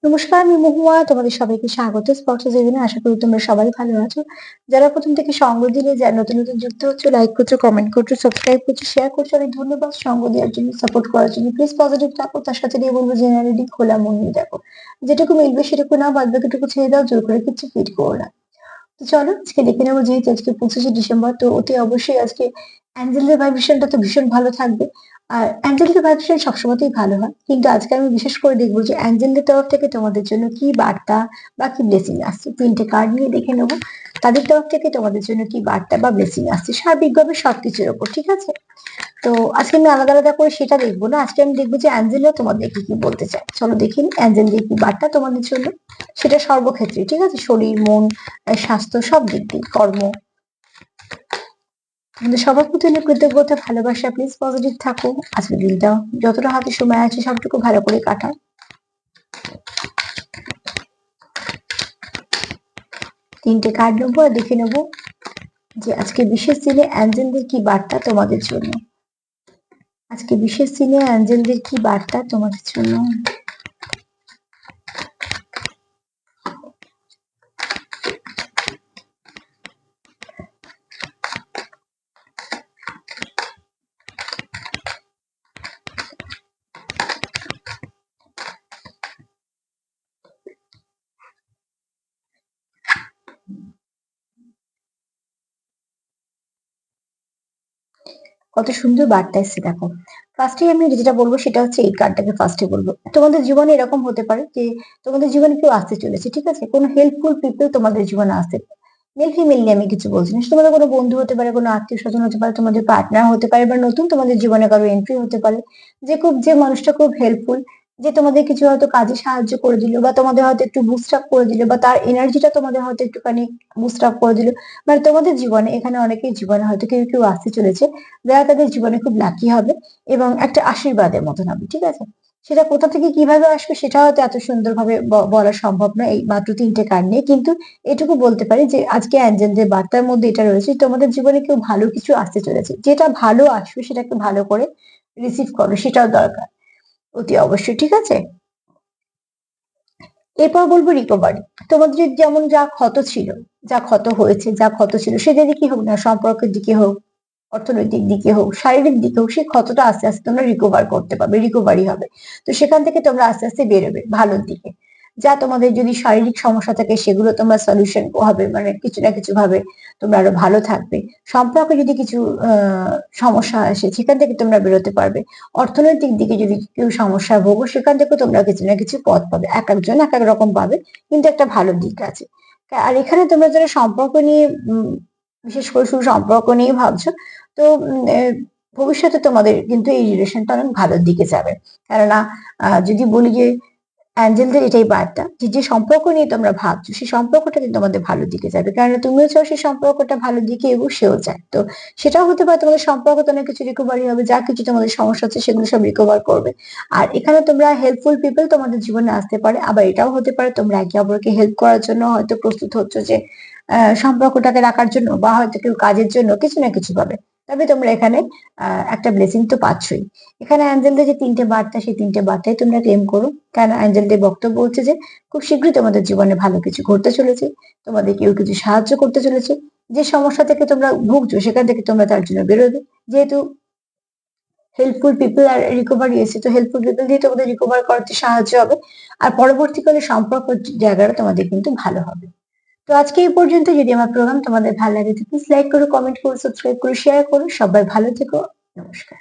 নমস্কার, আমি মহুয়া। তোমাদের সবাইকে স্বাগত স্পর্শ জীবনে। আশা করি তোমরা সবাই ভালো আছো। যারা প্রথম থেকে সঙ্গ দিলে, যারা নতুন নতুন যুক্ত হচ্ছে, লাইক করছো, কমেন্ট করছো, সাবস্ক্রাইব করছো, শেয়ার করছো, অনেক ধন্যবাদ সঙ্গ দেওয়ার জন্য, সাপোর্ট করার জন্য। প্লিজ পজিটিভ থাকো, তার সাথে নিয়ে বলবো জেনারেলি খোলা মন নিয়ে দেখো। যেটুকু মিলবে সেটুকু নাও, বাদ বাকিটুকু ছেড়ে দাও, জোর করে কিছু ফিট করো না। তো চলো আজকে দেখে নেবো, যেহেতু আজকে 25শে ডিসেম্বর, তো অতি অবশ্যই আজকে অ্যাঞ্জেলের ভাইব্রেশনটা তো ভীষণ ভালো থাকবে। আর অ্যাঞ্জেলের ভাইব্রেশন সবসময়তেই ভালো হয়, কিন্তু আজকে আমি বিশেষ করে দেখবো যে অ্যাঞ্জেলদের তরফ থেকে তোমাদের জন্য কি বার্তা বা কি ব্লেসিং আসছে। 3টে কার্ড নিয়ে দেখে নেবো তাদের তরফ থেকে তোমাদের জন্য কি বার্তা বা ব্লেসিং আসছে, সার্বিকভাবে সবকিছুর ওপর। ঠিক আছে? তো আজকে আমি আলাদা আলাদা করে সেটা দেখবো না, আজকে আমি দেখবো যে অ্যাঞ্জেলরা তোমাদেরকে কি বলতে চায়। চলো দেখি অ্যাঞ্জেলদের কি বার্তা তোমাদের জন্য, সেটা সর্বক্ষেত্রে। ঠিক আছে? শরীর, মন, স্বাস্থ্য, সব দিক দিয়ে, কর্ম। আমাদের সবার প্রতি অনেক কৃতজ্ঞতা, ভালোবাসা। প্লিজ পজিটিভ থাকো। আজকের দিনটা যতটা হাতে সময় আছে সবটুকু ভালো করে কাটাও। 3টে কার্ড নেবো আর দেখে নেবো যে আজকে বিশেষ দিনে অ্যাঞ্জেলদের কি বার্তা তোমাদের জন্য। আজকে বিশেষ দিনে অ্যাঞ্জেলদের কি বার্তা তোমাদের জন্য। কত সুন্দর বার্তা এসছে দেখো। ফার্স্টে আমি যেটা বলবো সেটা হচ্ছে এই কার্ডটাকে ফার্স্টে বলবো। তোমাদের জীবনে এরকম হতে পারে যে তোমাদের জীবনে কেউ আসতে চলেছে। ঠিক আছে? কোনো হেল্পফুল পিপল তোমাদের জীবনে আসতে, মেল ফিমেল নিয়ে আমি কিছু বলছি না, সে তোমাদের কোনো বন্ধু হতে পারে, কোনো আত্মীয় স্বজন হতে পারে, তোমাদের পার্টনার হতে পারে, বা নতুন তোমাদের জীবনে কারো এন্ট্রি হতে পারে। যে মানুষটা খুব হেল্পফুল, যে তোমাদের কিছু হয়তো কাজে সাহায্য করে দিল, বা তোমাদের হয়তো একটু বুস্ট আপ করে দিল, বা তার এনার্জিটা তোমাদের হয়তো একটুখানি বুস্ট আপ করে দিল। মানে তোমাদের জীবনে, এখানে অনেকের জীবনে হয়তো কেউ কেউ আসতে চলেছে, যারা তাদের জীবনে খুব লাকি হবে এবং একটা আশীর্বাদের মতন হবে। ঠিক আছে? সেটা কোথা থেকে কিভাবে আসবে সেটা হয়তো এত সুন্দরভাবে বলা সম্ভব নয় এই মাত্র 3টে কার্ড নিয়ে, কিন্তু এটুকু বলতে পারি যে আজকে অ্যাঞ্জেলদের বার্তার মধ্যে এটা রয়েছে, তোমাদের জীবনে কেউ ভালো কিছু আসতে চলেছে। যেটা ভালো আসবে সেটাকে ভালো করে রিসিভ করো, সেটাও দরকার অতি অবশ্যই। ঠিক আছে? এরপর বলবো রিকভারি। তোমাদের যেমন যা ক্ষত ছিল, যা ক্ষত হয়েছে, যা ক্ষত ছিল, সে দিকে হোক না, সম্পর্কের দিকে হোক, অর্থনৈতিক দিকে হোক, শারীরিক দিকে হোক, সেই ক্ষতটা আস্তে আস্তে তোমরা রিকভার করতে পারবে, রিকভারি হবে। তো সেখান থেকে তোমরা আস্তে আস্তে বেরোবে ভালোর দিকে। যা তোমাদের যদি শারীরিক সমস্যা থাকে সেগুলো তোমরা সলিউশন হবে, মানে কিছু না কিছু ভাবে তোমরা আরো ভালো থাকবে। সম্পর্কে যদি কিছু সমস্যা আসে সেখান থেকে তোমরা বেরোতে পারবে। অর্থনৈতিক দিকে যদি কেউ সমস্যা ভোগো সেখান থেকে তোমরা কিছু না কিছু পথ পাবে। এক একজন এক এক রকম পাবে, কিন্তু একটা ভালো দিক আছে। আর এখানে তোমরা যারা সম্পর্ক নিয়ে বিশেষ করে শুধু সম্পর্ক নিয়ে ভাবছো, তো ভবিষ্যতে তোমাদের কিন্তু এই রিলেশনটা অনেক ভালোর দিকে যাবে। কেননা যদি বলি যে অ্যাঞ্জেলদের এটাই বার্তা যে যে সম্পর্ক নিয়ে তোমরা ভাবছো সেই সম্পর্কটা কিন্তু তোমাদের ভালোর দিকে যাবে, কারণ তুমিও চাও সেই সম্পর্কটা ভালোর দিকে এবং সেও চায়। তো সেটাও হতে পারে তোমাদের সম্পর্ক তো অনেক কিছু রিকভারি হবে, যা কিছু তোমাদের সমস্যা আছে সেগুলো সব রিকভার করবে। আর এখানে তোমরা হেল্পফুল পিপল তোমাদের জীবনে আসতে পারে, আবার এটাও হতে পারে তোমরা একে অপরকে হেল্প করার জন্য হয়তো প্রস্তুত হচ্ছ, যে সম্পর্কটাকে রাখার জন্য, বা হয়তো কেউ কাজের জন্য কিছু না কিছু পাবে। তবে তোমরা এখানে একটা ব্লেসিং তো পাচ্ছই। এখানে অ্যাঞ্জেলদের যে 3টে বার্তা, সেই 3টে বার্তাই তোমরা ক্লেম করো, কারণ অ্যাঞ্জেলদের বক্তব্য হচ্ছে যে খুব শীঘ্রই তোমাদের জীবনে ভালো কিছু ঘটতে চলেছে, তোমাদের কেউ কিছু সাহায্য করতে চলেছে। যে সমস্যা থেকে তোমরা ভুগছো সেখান থেকে তোমরা তার জন্য বেরোবে। যেহেতু হেল্পফুল পিপল আর রিকভারি এসে, তো হেল্পফুল পিপল দিয়ে তোমাদের রিকভার করতে সাহায্য হবে। আর পরবর্তীকালে সম্পর্ক জায়গাটা তোমাদের কিন্তু ভালো হবে। তো আজকে এই পর্যন্ত। যদি আমার প্রোগ্রাম তোমাদের ভালো লাগে তো প্লিজ লাইক করো, কমেন্ট করো, সাবস্ক্রাইব করো, শেয়ার করো। সবাই ভালো থেকো। নমস্কার।